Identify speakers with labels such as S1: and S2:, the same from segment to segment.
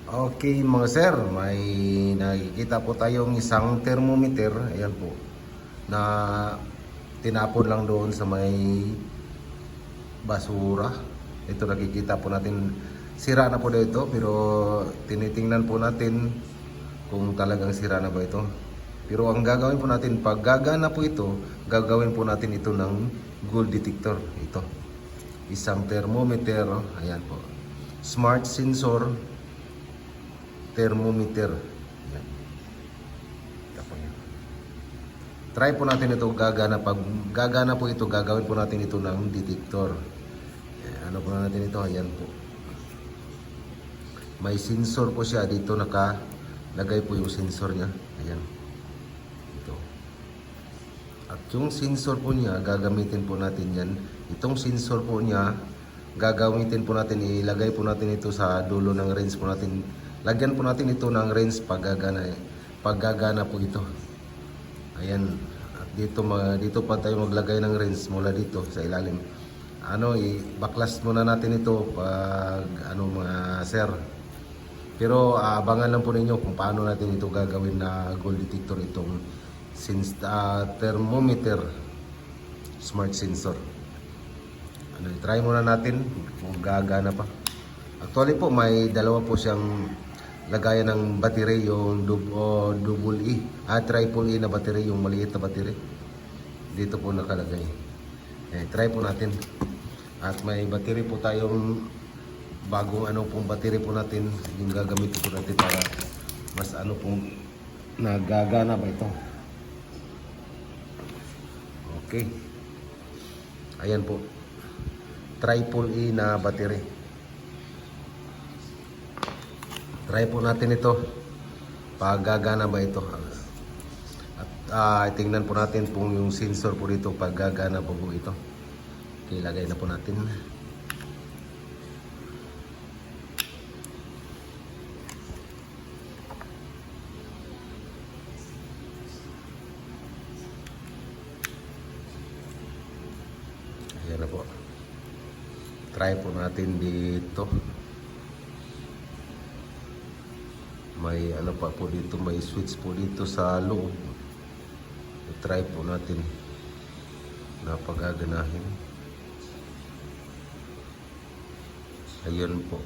S1: Okay mga sir, may nakikita po tayong isang thermometer, ayan po, na tinapon lang doon sa may basura. Ito nakikita po natin, sira na po dito, pero tinitingnan po natin kung talagang sira na ba ito. Pero ang gagawin po natin, pag gagana po ito, gagawin po natin ito ng gold detector. Ito, isang thermometer, ayan po, smart sensor thermometer. Yan. Try po natin ito gagana. Pag gagana po ito, gagawin po natin ito ng detector. Ano po natin ito? Ayan po. May sensor po siya. Dito nakalagay po yung sensor niya. Ayan. Ito. At yung sensor po niya, gagamitin po natin yan. Itong sensor po niya, gagamitin po natin, ilagay po natin ito sa dulo ng range po natin. Lagyan po natin ito ng range paggagana po ito. Ayan. At dito pa tayo maglagay ng range mula dito sa ilalim. I-backlash muna natin ito pag mga sir. Pero abangan lang po ninyo kung paano natin ito gagawin na gold detector, itong thermometer smart sensor. I-try muna natin kung gagana pa. Actually po, may dalawa po siyang lagayan ng battery, yung double E, triple E na battery, yung maliit na battery. Dito po nakalagay. Try po natin. At may battery po tayong bagong pong battery po natin, yung gagamitin po natin para mas pong nagagana ba ito. Okay. Ayan po. Triple E na battery. Try po natin ito. Paggagana ba ito? At tingnan po natin kung yung sensor po dito paggagana po ito. Okay, lagay na po natin. Ayan na po. Try po natin dito. May pa po dito, may switch po dito sa loob. I-try po natin na pagaganahin. Ayun po.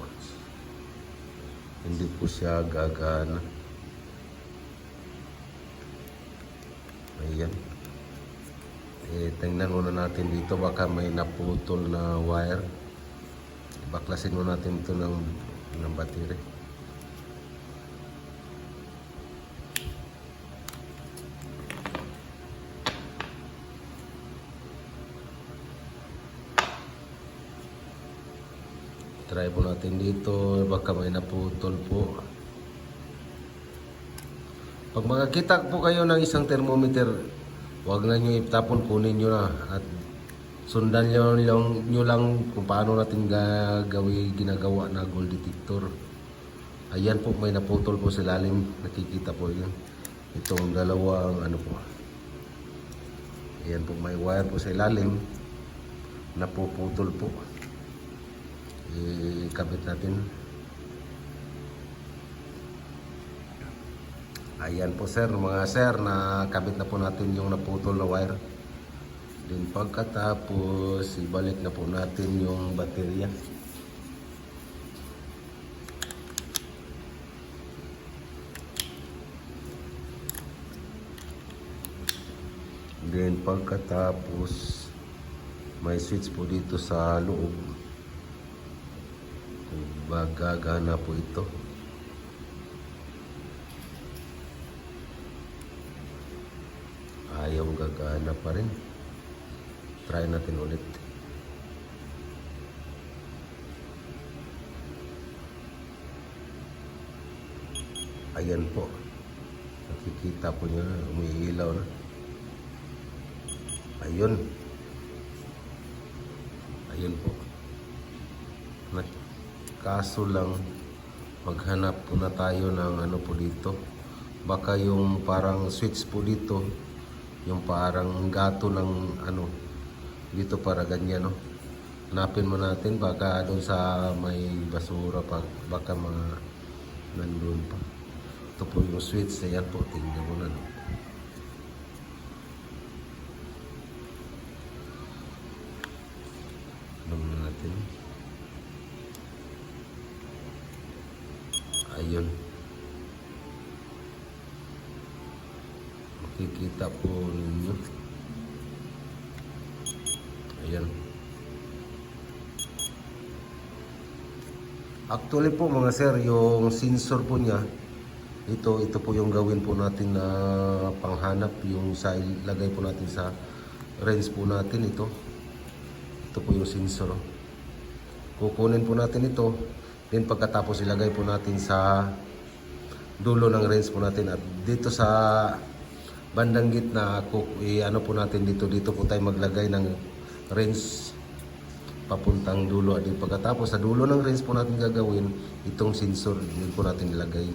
S1: Hindi po siya gagana. Ayan. Tingnan muna natin dito, baka may naputol na wire. Baklasin muna natin ito ng battery. Try po natin dito, baka may naputol po. Pag makakita po kayo ng isang thermometer, huwag na nyo itapon, kunin nyo na at sundan nyo lang kung paano natin ginagawa na gold detector. Ayan po, may naputol po sa lalim, nakikita po yun. Itong dalawang po. Ayan po, may wire po sa ilalim, napuputol po. Ikabit natin. Ayan po sir, mga sir, nakabit na po natin yung naputol na wire. Then pagkatapos, ibalik na po natin yung baterya. Then pagkatapos, may switch po dito sa loob. Gagana po ito. Ayaw gagana pa rin. Try natin ulit. Ayan po. Nakikita po nyo, umiilaw na. Ayun. Ayun po. Kaso lang, maghanap po na tayo ng po dito. Baka yung parang switch po dito, yung parang gato ng dito para ganyan, no? Hanapin mo natin, baka doon sa may basura, baka mga nandun pa. Ito po yung switch na yan po. Tingnan mo na. No? Tingnan natin. Ayun. Makikita po ninyo. Ayan. Actually po mga sir, yung sensor po niya, ito po yung gawin po natin na panghanap, yung sa ilagay po natin sa range po natin ito. Ito po yung sensor. Kukunin po natin ito, then pagkatapos ilagay po natin sa dulo ng range po natin, at dito sa bandang gitna, ano po natin dito po tayo maglagay ng range papuntang dulo. At pagkatapos sa dulo ng range po natin gagawin itong sensor, din po natin ilagay.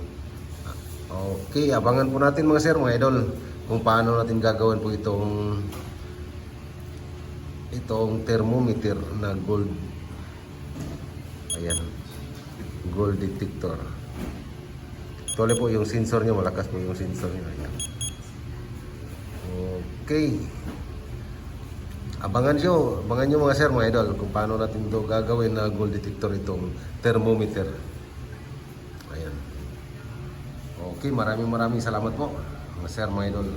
S1: Okay, abangan po natin mga sir, mga idol, kung paano natin gagawin po itong thermometer na gold. Ayan, gold detector. Tuloy po yung sensor niya, malakas po yung sensor niya. Ayan. Okay. Abangan nyo mga sir, mga idol, kung paano natin ito gagawin na gold detector, itong thermometer. Ayan. Okay, maraming salamat po mga sir, mga idol.